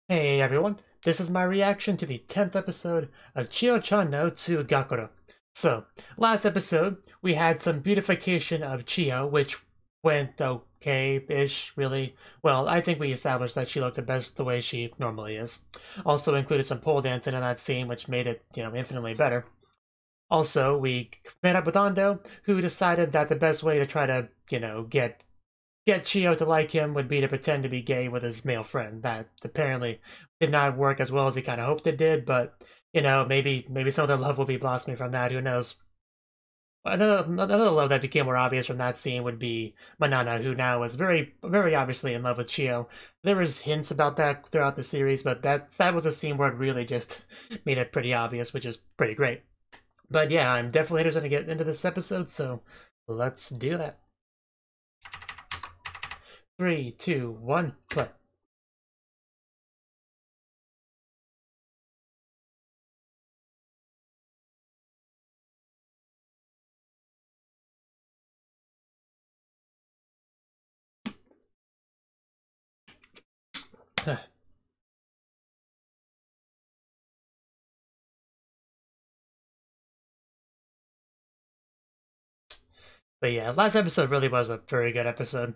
Hey everyone, this is my reaction to the 10th episode of Chio-chan no Tsuugakuro. So, last episode, we had some beautification of Chio, which went okay-ish, really. Well, I think we established that she looked the best the way she normally is. Also included some pole dancing in that scene, which made it, infinitely better. Also, we met up with Ando, who decided that the best way to try to, get Chio to like him would be to pretend to be gay with his male friend. That apparently did not work as well as he kind of hoped it did, but maybe some of their love will be blossoming from that. Who knows? Another love that became more obvious from that scene would be Manana, who now is very, very obviously in love with Chio. There was hints about that throughout the series, but that was a scene where it really just made it pretty obvious, which is pretty great. But yeah, I'm definitely interested to get into this episode, so let's do that. 3, 2, 1, play. But yeah, last episode really was a very good episode.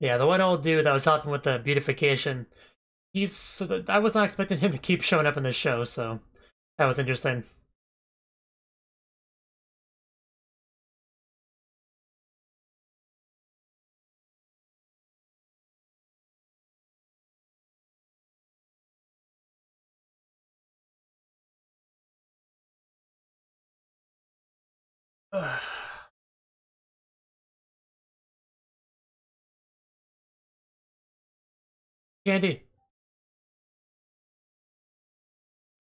Yeah, the one old dude that was helping with the beautification, I was not expecting him to keep showing up in the show, so that was interesting. Candy.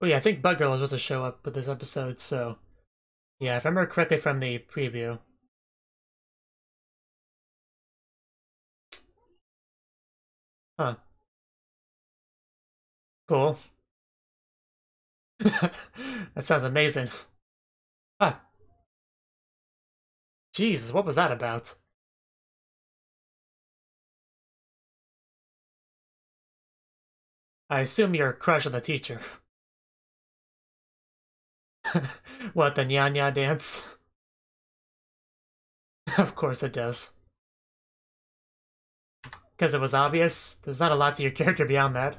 Oh yeah, I think Bug Girl was supposed to show up with this episode, so yeah, if I remember correctly from the preview. Huh. Cool. That sounds amazing. Ah, Jesus, what was that about? I assume you're a crush on the teacher. What, the nya dance? Of course it does. Because it was obvious. There's not a lot to your character beyond that.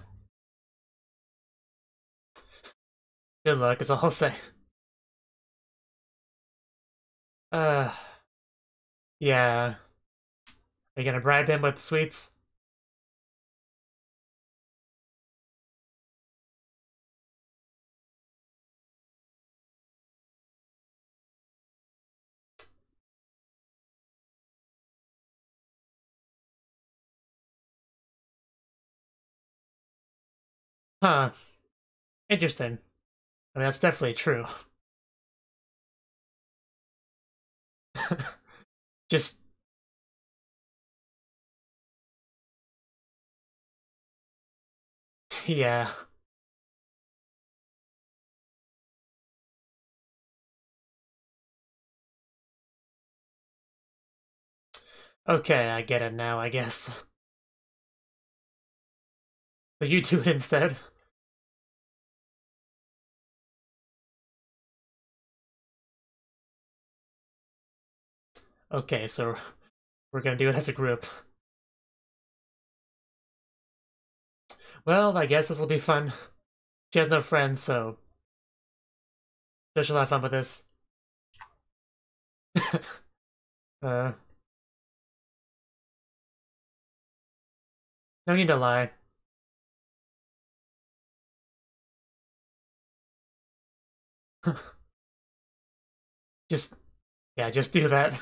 Good luck, is all I'll say. Uh, yeah. Are you gonna bribe him with sweets? Huh. Interesting. I mean, that's definitely true. Just, yeah. Okay, I get it now, I guess. So you do it instead. Okay, so we're gonna do it as a group. Well, I guess this will be fun. She has no friends, so she'll have fun with this. uh, no need to lie. Just, yeah, just do that.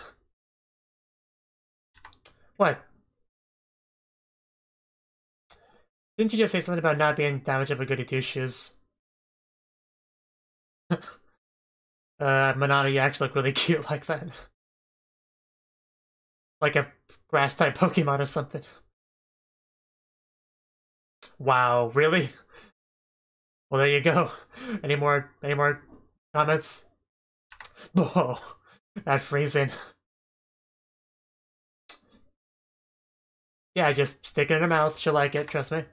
What? Didn't you just say something about not being that much of a goody two shoes? Manana, you actually look really cute like that. Like a grass-type Pokemon or something. Wow, really? Well, there you go. Any more comments? Oh, that freezing. Yeah, just stick it in her mouth. She'll like it, trust me.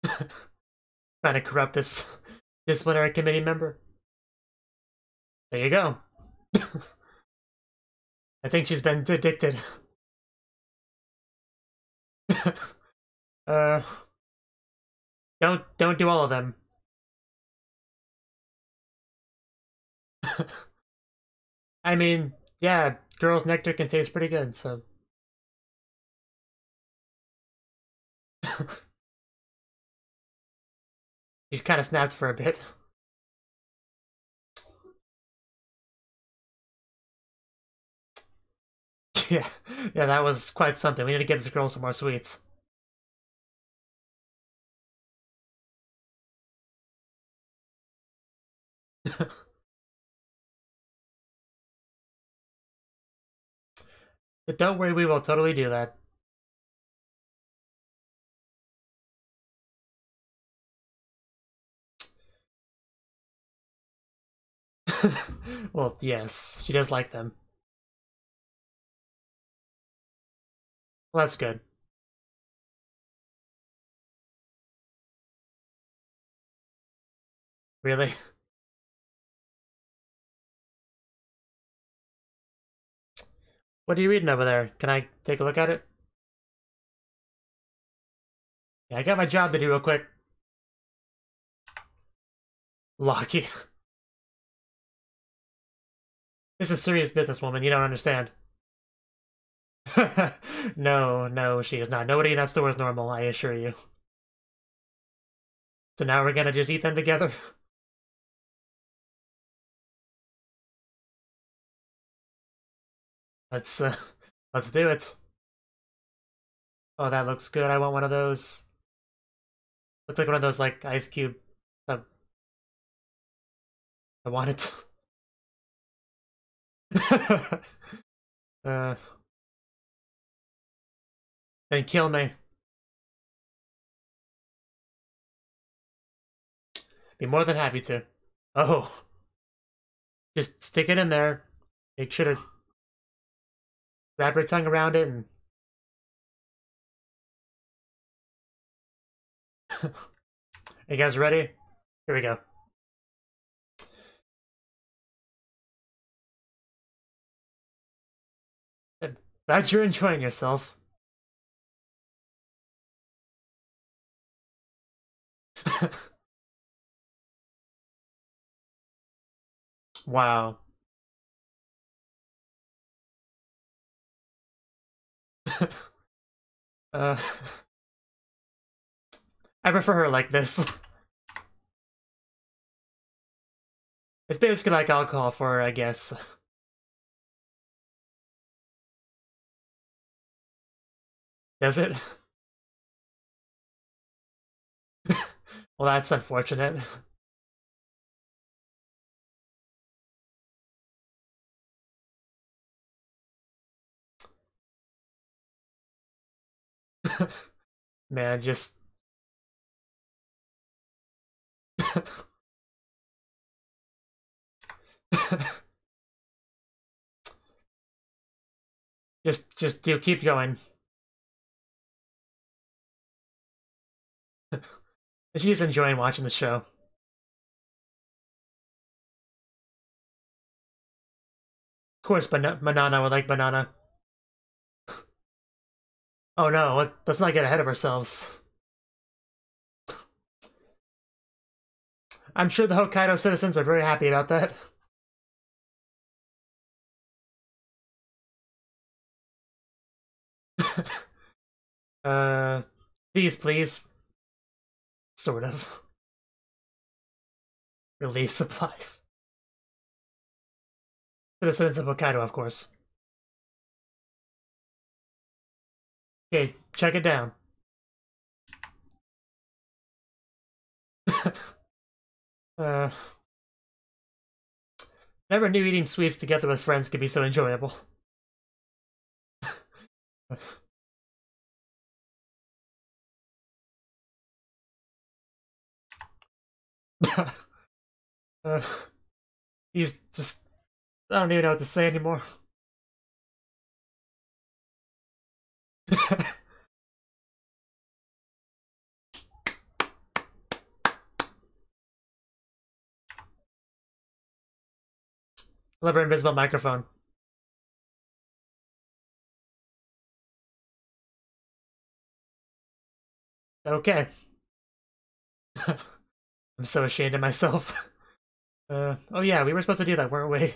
Trying to corrupt this disciplinary committee member. There you go. I think she's been addicted. uh, don't do all of them. I mean, yeah, girl's nectar can taste pretty good, so. She's kind of snapped for a bit. Yeah, yeah, that was quite something. We need to get this girl some more sweets. But don't worry, we will totally do that. Well, yes, she does like them. Well, that's good. Really? What are you reading over there? Can I take a look at it? Yeah, I got my job to do real quick. Lucky. This is serious business, woman. You don't understand. No, no, she is not. Nobody in that store is normal, I assure you. So now we're gonna just eat them together? Let's, let's do it. Oh, that looks good. I want one of those. Looks like one of those, like, ice cube stuff. I want it. uh, then kill me. Be more than happy to. Oh. Just stick it in there. Make sure to wrap your tongue around it and... Are you guys ready? Here we go. Glad you're enjoying yourself. Wow. uh, I prefer her like this. It's basically like alcohol for her, I guess. Does it? Well, that's unfortunate. Man, just... just do keep going. She's enjoying watching the show. Of course, Banana would like banana. Oh no, let's not get ahead of ourselves. I'm sure the Hokkaido citizens are very happy about that. These, please. Sort of. Relief supplies. For the citizens of Hokkaido, of course. Okay, check it down. uh... Never knew eating sweets together with friends could be so enjoyable. uh, he's just... I don't even know what to say anymore. Love her invisible microphone. Okay. I'm so ashamed of myself. Oh yeah, we were supposed to do that, weren't we?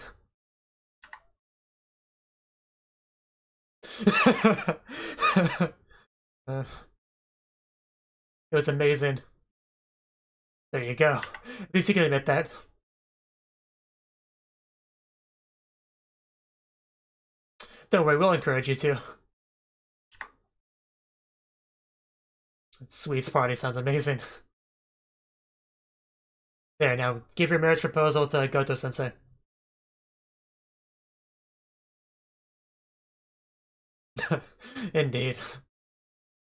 uh, it was amazing. There you go. At least you can admit that. Don't worry, we'll encourage you to. Sweets party sounds amazing. There, now give your marriage proposal to Goto-sensei. Indeed.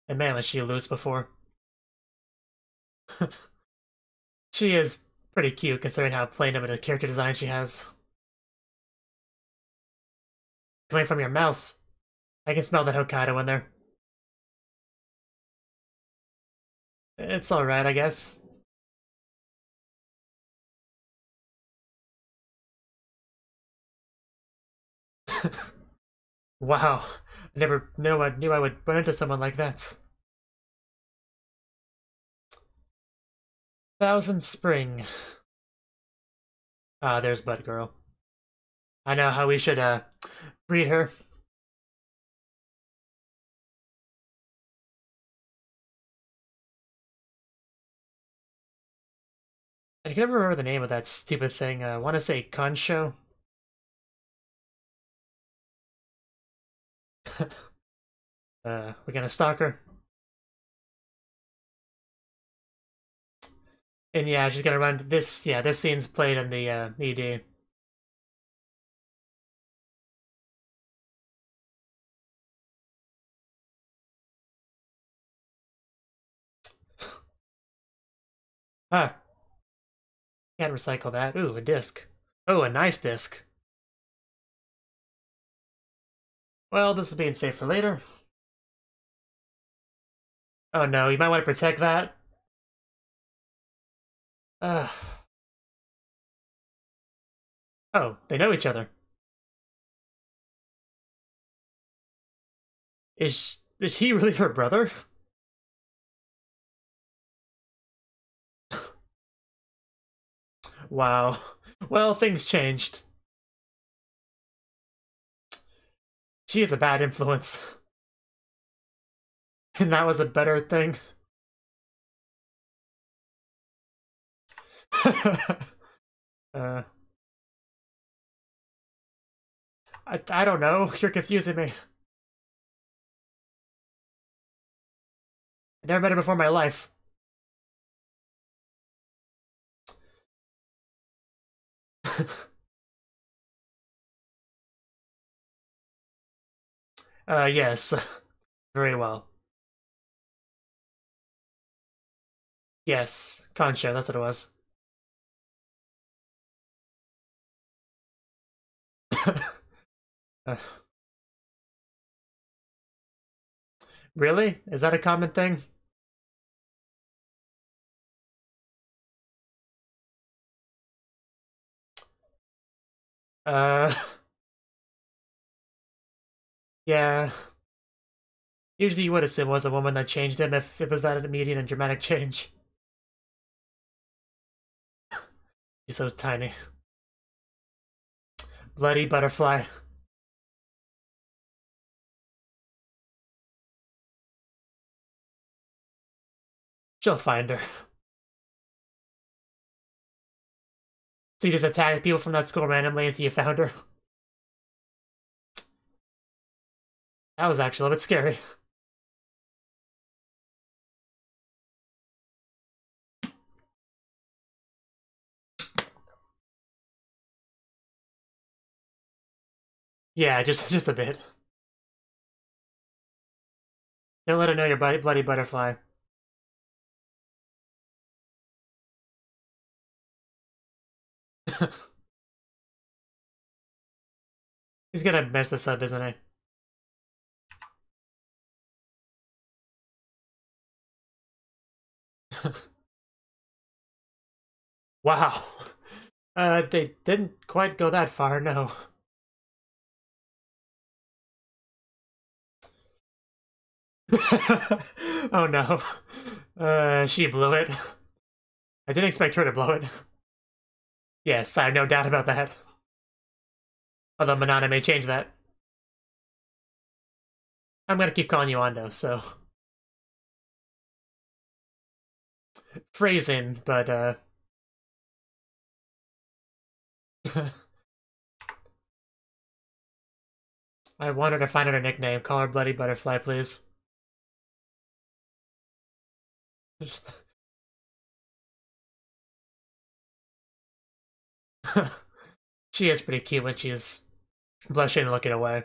And man, was she loose before. She is pretty cute considering how plain of a character design she has. Coming from your mouth. I can smell that Hokkaido in there. It's alright, I guess. Wow. I never knew I would run into someone like that. Thousand Spring. Ah, there's Bud Girl. I know how we should, greet her. I can never remember the name of that stupid thing. I want to say Kansho. We're gonna stalk her. And yeah, she's gonna run this. Yeah, this scene's played in the ED. Ah, can't recycle that. Ooh, a disc. Oh, a nice disc. Well, this is being saved for later. Oh no, you might want to protect that. Uh, oh, they know each other. Is he really her brother? Wow. Well, things changed. She is a bad influence. And that was a better thing. uh, I don't know. You're confusing me. I never met her before in my life. Yes. Very well. Yes. Concha, that's what it was. Uh, really? Is that a common thing? Uh, yeah. Usually you would assume it was a woman that changed him if it was that immediate and dramatic change. He's so tiny. Bloody butterfly. She'll find her. So you just attacked people from that school randomly until you found her? That was actually a little bit scary. Yeah, just a bit. Don't let her know you're bloody butterfly. He's gonna mess this up, isn't he? Wow. They didn't quite go that far, no. Oh no. She blew it. I didn't expect her to blow it. Yes, I have no doubt about that. Although Manana may change that. I'm gonna keep calling you Ando, so... Phrasing, but, I want her to find out her nickname. Call her Bloody Butterfly, please. Just... She is pretty cute when she's blushing and looking away.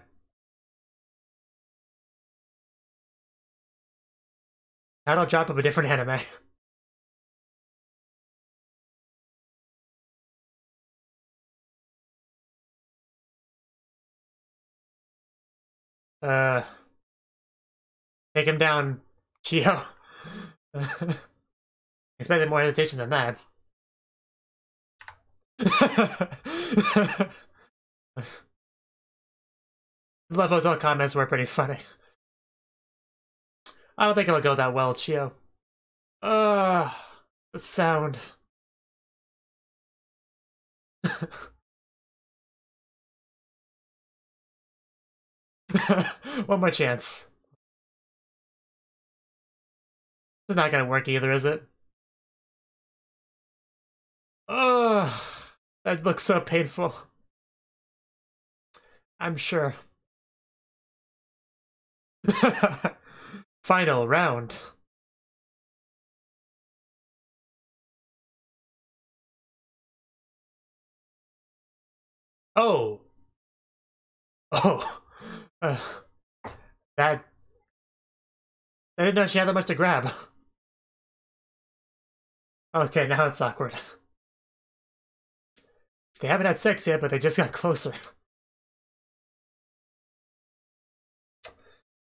Title drop of a different anime. Take him down, Chio. Expected more hesitation than that. Love hotel comments were pretty funny. I don't think it'll go that well, Chio. The sound. One more chance. It's not gonna work either, is it? Ugh, that looks so painful. I'm sure. Final round. Oh. Oh. That... I didn't know she had that much to grab. Okay, now it's awkward. They haven't had sex yet, but they just got closer.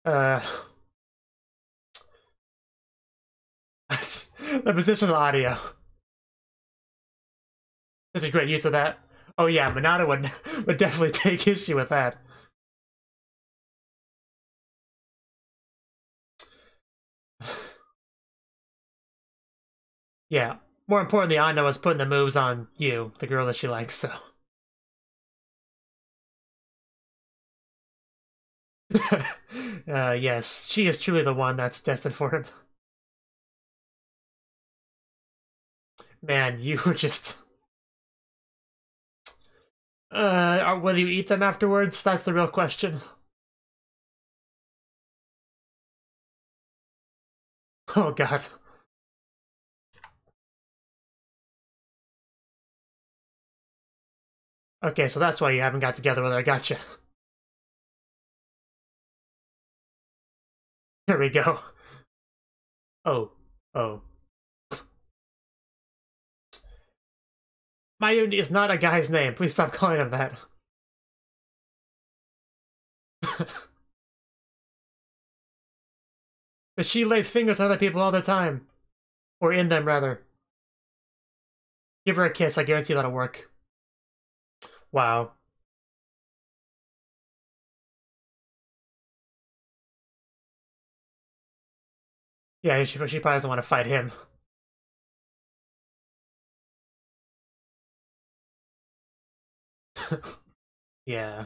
The positional audio. This is great use of that. Oh yeah, Manana would definitely take issue with that. Yeah. More importantly, Anna was putting the moves on you, the girl that she likes, so. Yes, she is truly the one that's destined for him. Man, you were just... will you eat them afterwards? That's the real question. Oh god. Okay, so that's why you haven't got together with her, gotcha. Here we go. Oh. Oh. Mayuni is not a guy's name. Please stop calling him that. But she lays fingers on other people all the time. Or in them, rather. Give her a kiss, I guarantee that'll work. Wow. Yeah, she probably doesn't want to fight him. Yeah.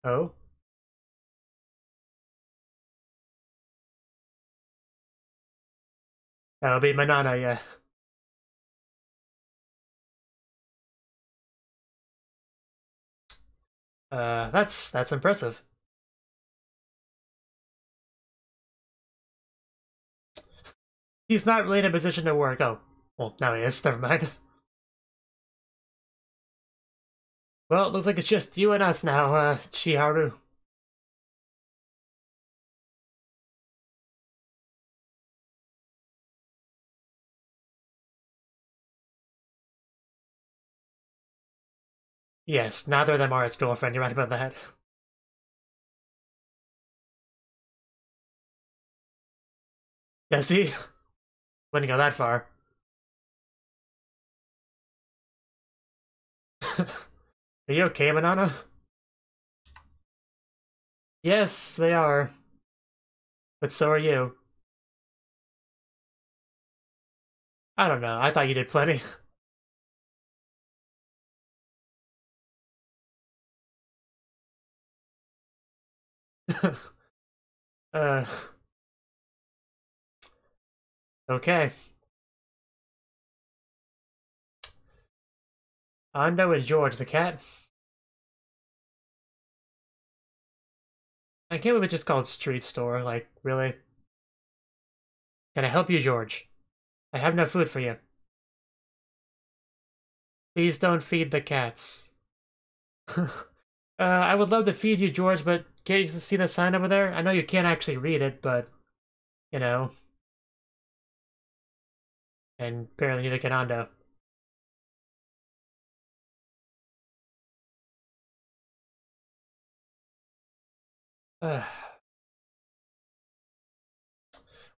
Oh? That'll be Manana, yeah. That's impressive. He's not really in a position to work. Oh, well, now he is. Never mind. Well, it looks like it's just you and us now, Chiharu. Yes, neither of them are his girlfriend. You're right about that. Does he? Wouldn't go that far. Are you okay, Manana? Yes, they are. But so are you. I don't know. I thought you did plenty. uh, okay. Ando and George, the cat. I can't believe it's just called Street Store. Like, really? Can I help you, George? I have no food for you. Please don't feed the cats. I would love to feed you, George, but can't you see the sign over there? I know you can't actually read it, but, you know. And apparently neither can Ando.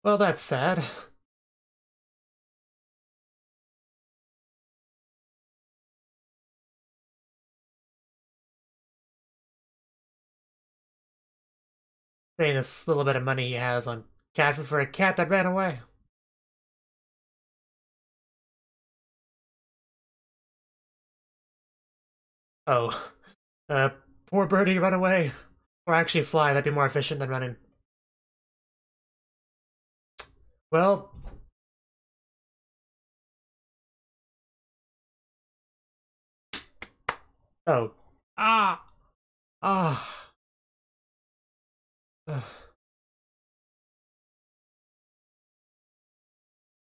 Well, that's sad. Paying this little bit of money he has on cat food for a cat that ran away. Oh. Poor birdie run away. Or actually fly, that'd be more efficient than running. Well... Oh. Ah! Ah!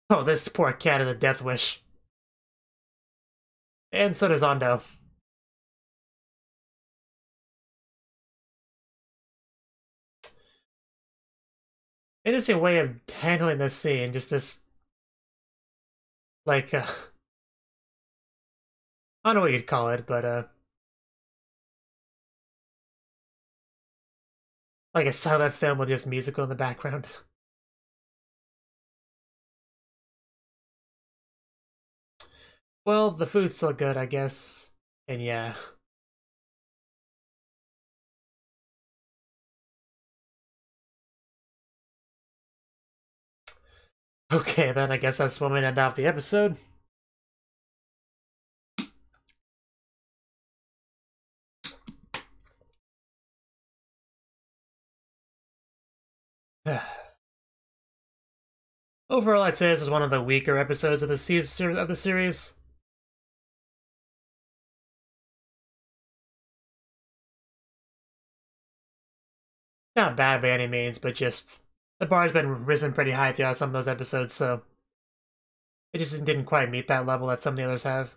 Oh, this poor cat has a death wish. And so does Ando. Interesting way of handling this scene, just this... Like, I don't know what you'd call it, but, like a silent film with just musical in the background. Well, the food's still good, I guess. And yeah. Okay, then I guess that's when we end off the episode. Overall, I'd say this is one of the weaker episodes of the series. Not bad by any means, but just the bar's been risen pretty high throughout some of those episodes, so it just didn't quite meet that level that some of the others have.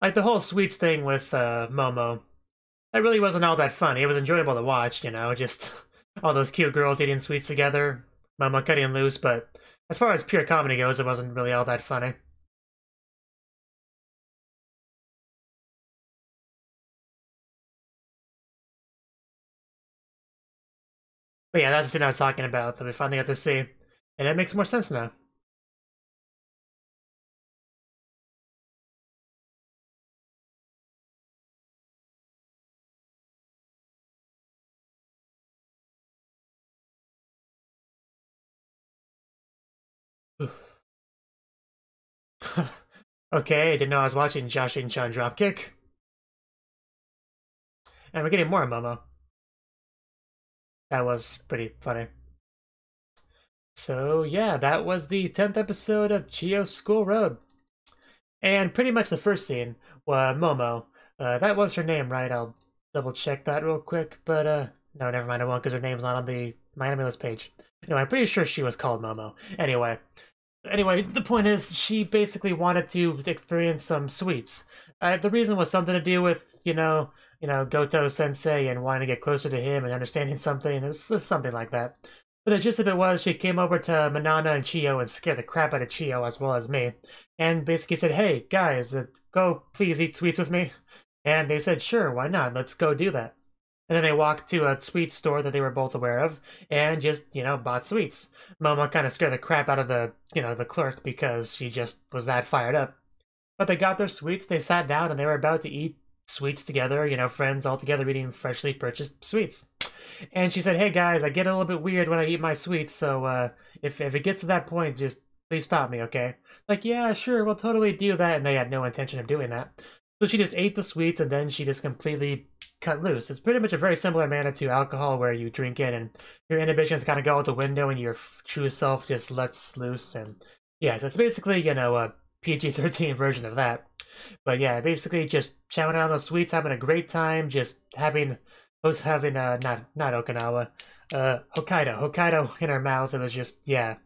Like the whole sweets thing with Momo, that really wasn't all that funny. It was enjoyable to watch, you know, just all those cute girls eating sweets together, Momo cutting loose, but as far as pure comedy goes, it wasn't really all that funny. But yeah, that's the thing I was talking about that we finally got to see. And it makes more sense now. Okay, I didn't know I was watching Chan dropkick. And we're getting more Momo. That was pretty funny. So yeah, that was the 10th episode of Chio School Road. And pretty much the first scene, Momo. That was her name, right? I'll double check that real quick, but no, never mind, I won't, because her name's not on the MyAnimeLIst page. No, I'm pretty sure she was called Momo. Anyway, the point is, she basically wanted to experience some sweets. The reason was something to do with, Goto Sensei and wanting to get closer to him and understanding something. It was something like that. But the gist of it was she came over to Manana and Chio and scared the crap out of Chio as well as me. And basically said, hey, guys, go please eat sweets with me. And they said, sure, why not? Let's go do that. And then they walked to a sweet store that they were both aware of and just, bought sweets. Momo kind of scared the crap out of the clerk because she just was that fired up. But they got their sweets, they sat down, and they were about to eat sweets together, friends all together eating freshly purchased sweets. And she said, hey guys, I get a little bit weird when I eat my sweets, so if it gets to that point, just please stop me, okay? Like, yeah, sure, we'll totally do that, and they had no intention of doing that. So she just ate the sweets, and then she just completely cut loose. It's pretty much a very similar manner to alcohol where you drink it and your inhibitions kind of go out the window and your true self just lets loose. And yeah, so it's basically, a PG-13 version of that. But yeah, basically just chowing down those sweets, having a great time, just having not Okinawa, Hokkaido in her mouth. It was just, yeah,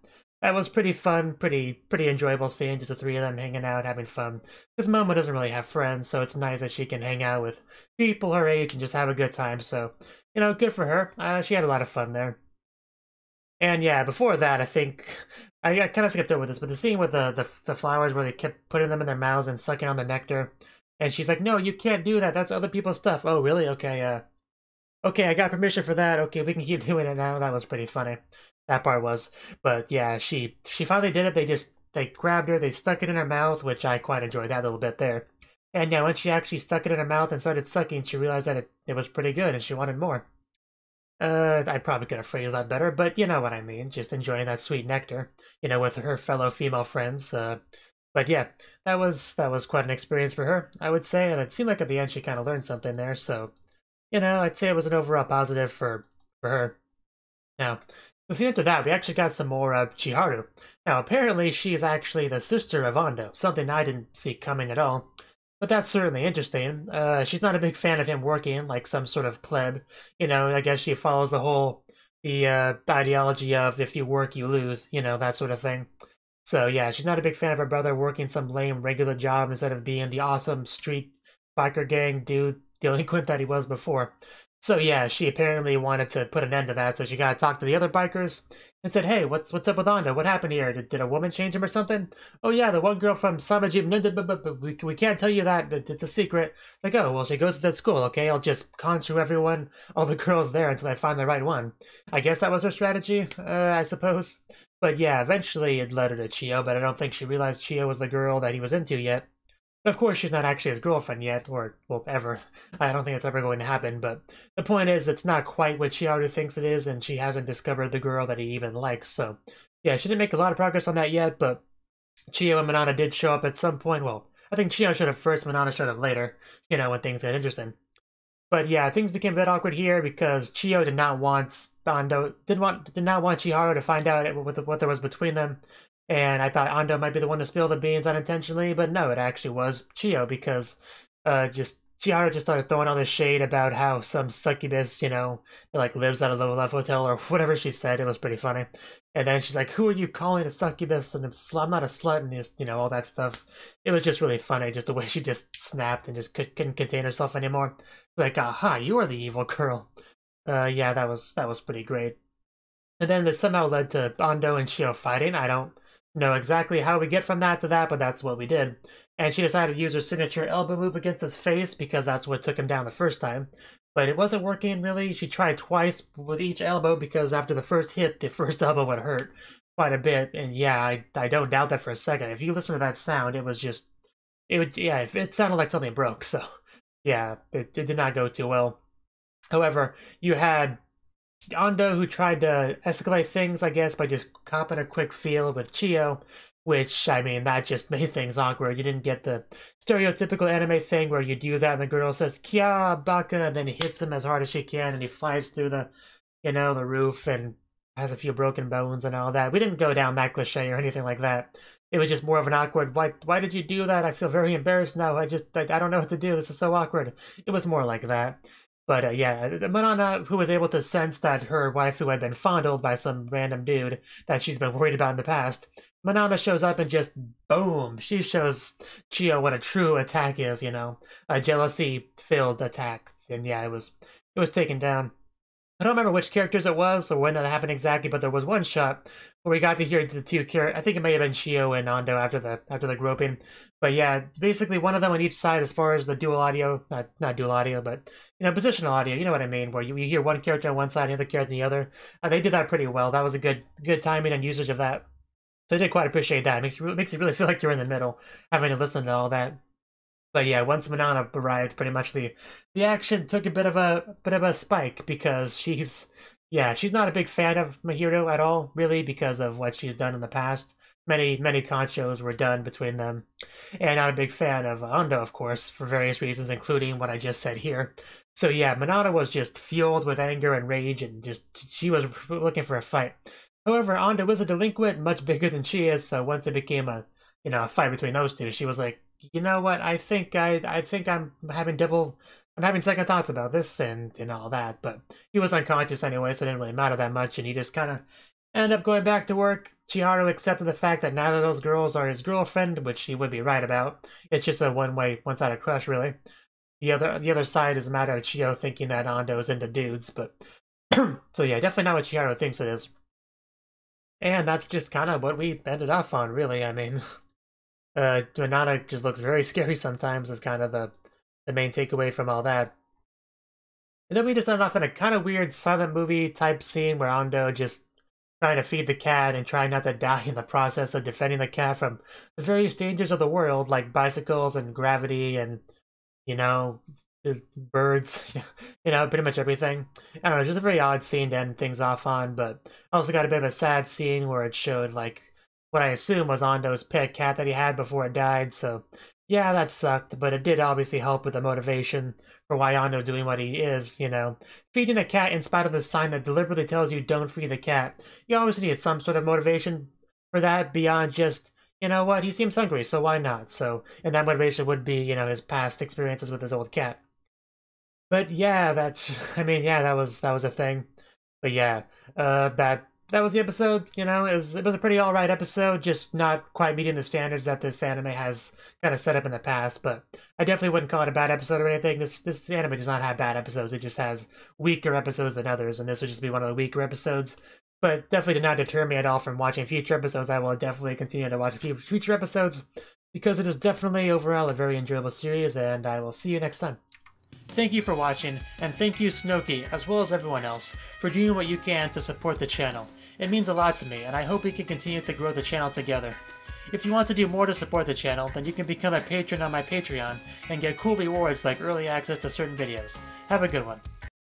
that was pretty fun, pretty enjoyable seeing just the three of them hanging out, having fun. Because Momo doesn't really have friends, so it's nice that she can hang out with people her age and just have a good time. So, good for her. She had a lot of fun there. And yeah, before that, I think I kind of skipped over this, but the scene with the flowers where they kept putting them in their mouths and sucking on the nectar, and she's like, "No, you can't do that. That's other people's stuff." Oh, really? Okay, okay, I got permission for that. Okay, we can keep doing it now. That was pretty funny. That part was. But yeah, she finally did it. They grabbed her, they stuck it in her mouth, which I quite enjoyed that little bit there. And yeah, when she actually stuck it in her mouth and started sucking, she realized that it was pretty good and she wanted more. I probably could have phrased that better, but you know what I mean. Just enjoying that sweet nectar, with her fellow female friends. But yeah, that was quite an experience for her, I would say, and it seemed like at the end she kind of learned something there. So, I'd say it was an overall positive for her. Now, the scene after that, we actually got some more Chiharu. Now, apparently she's actually the sister of Ando, something I didn't see coming at all. But that's certainly interesting. She's not a big fan of him working like some sort of pleb. I guess she follows the ideology of if you work, you lose, that sort of thing. So yeah, she's not a big fan of her brother working some lame regular job instead of being the awesome street biker gang dude delinquent that he was before. So yeah, she apparently wanted to put an end to that, so she got to talk to the other bikers and said, hey, what's up with Ando? What happened here? Did a woman change him or something? Oh yeah, the one girl from Samajim, we can't tell you that, it's a secret. It's like, oh, well, she goes to that school, okay? I'll just conjure everyone, all the girls there until I find the right one. I guess that was her strategy, I suppose. But yeah, eventually it led her to Chio, but I don't think she realized Chio was the girl that he was into yet. Of course, she's not actually his girlfriend yet, or, well, ever. I don't think it's ever going to happen, but the point is, it's not quite what Chiharu thinks it is, and she hasn't discovered the girl that he even likes, so... Yeah, she didn't make a lot of progress on that yet, but Chio and Manana did show up at some point. Well, I think Chio showed up first, Manana showed up later, when things get interesting. But yeah, things became a bit awkward here because Chio did not want Ando, did not want Chiharu to find out what there was between them. And I thought Ando might be the one to spill the beans unintentionally, but no, it actually was Chio because Chiharu just started throwing all this shade about how some succubus, that like lives at a low-level hotel or whatever she said. It was pretty funny. And then she's like, who are you calling a succubus? And I'm not a slut, and just, all that stuff. It was just really funny, just the way she just snapped and just couldn't contain herself anymore. Like, aha, you are the evil girl. Yeah, that was pretty great. And then this somehow led to Ando and Chio fighting. I don't know exactly how we get from that to that, but that's what we did. And she decided to use her signature elbow move against his face because that's what took him down the first time. But it wasn't working really. She tried twice with each elbow because after the first hit, the first elbow would hurt quite a bit. And yeah, I don't doubt that for a second. If you listen to that sound, it sounded like something broke. So yeah, it did not go too well. However, you had Ando, who tried to escalate things, I guess, by just copping a quick feel with Chio, which, I mean, that just made things awkward. You didn't get the stereotypical anime thing where you do that and the girl says, Kya, baka, and then he hits him as hard as she can and he flies through the roof and has a few broken bones and all that. We didn't go down that cliche or anything like that. It was just more of an awkward, why did you do that? I feel very embarrassed now. I don't know what to do. This is so awkward. It was more like that. But yeah, Manana, who was able to sense that her waifu had been fondled by some random dude that she's been worried about in the past, Manana shows up and just, boom, she shows Chio what a true attack is, a jealousy-filled attack. And yeah, it was taken down. I don't remember which characters it was or when that happened exactly, but there was one shot where we got to hear the two characters. I think it may have been Chio and Ando after the groping. But yeah, basically one of them on each side as far as the dual audio, not dual audio, but positional audio. You know what I mean? Where you hear one character on one side and the other character on the other. They did that pretty well. That was a good timing and usage of that. So I did quite appreciate that. It makes you really feel like you're in the middle, having to listen to all that. But yeah, once Manana arrived, pretty much the action took a bit of a spike because she's not a big fan of Mujirou at all, really, because of what she's done in the past. Many conchos were done between them, and not a big fan of Ando, of course, for various reasons, including what I just said here. So yeah, Manana was just fueled with anger and rage, and she was looking for a fight. However, Ando was a delinquent, much bigger than she is. So once it became a fight between those two, she was like, you know what? I think I'm having second thoughts about this and all that. But he was unconscious anyway, so it didn't really matter that much. And he just kind of ended up going back to work. Chiharu accepted the fact that neither of those girls are his girlfriend, which he would be right about. It's just a one-sided crush, really. The other side is a matter of Chio thinking that Ando is into dudes, but so yeah, definitely not what Chiharu thinks it is. And that's just kind of what we ended off on, really. I mean. Manana just looks very scary sometimes is kind of the main takeaway from all that. And then we just ended off in a kind of weird silent movie type scene where Ando just trying to feed the cat and trying not to die in the process of defending the cat from the various dangers of the world, like bicycles and gravity and, birds, pretty much everything. I don't know, just a very odd scene to end things off on, but also got a bit of a sad scene where it showed, like, what I assume was Ando's pet cat that he had before it died, so yeah, that sucked, but it did obviously help with the motivation for why Ando's doing what he is, Feeding a cat in spite of the sign that deliberately tells you don't feed the cat. You always need some sort of motivation for that beyond just, you know what, he seems hungry, so why not? So, and that motivation would be, his past experiences with his old cat. But yeah, that was a thing. But yeah, that was the episode. It was a pretty alright episode, just not quite meeting the standards that this anime has kind of set up in the past. But I definitely wouldn't call it a bad episode or anything. This anime does not have bad episodes. It just has weaker episodes than others, and this would just be one of the weaker episodes. But definitely did not deter me at all from watching future episodes. I will definitely continue to watch future episodes because it is definitely overall a very enjoyable series, and I will see you next time. Thank you for watching, and thank you Cnouki, as well as everyone else, for doing what you can to support the channel. It means a lot to me, and I hope we can continue to grow the channel together. If you want to do more to support the channel, then you can become a patron on my Patreon and get cool rewards like early access to certain videos. Have a good one.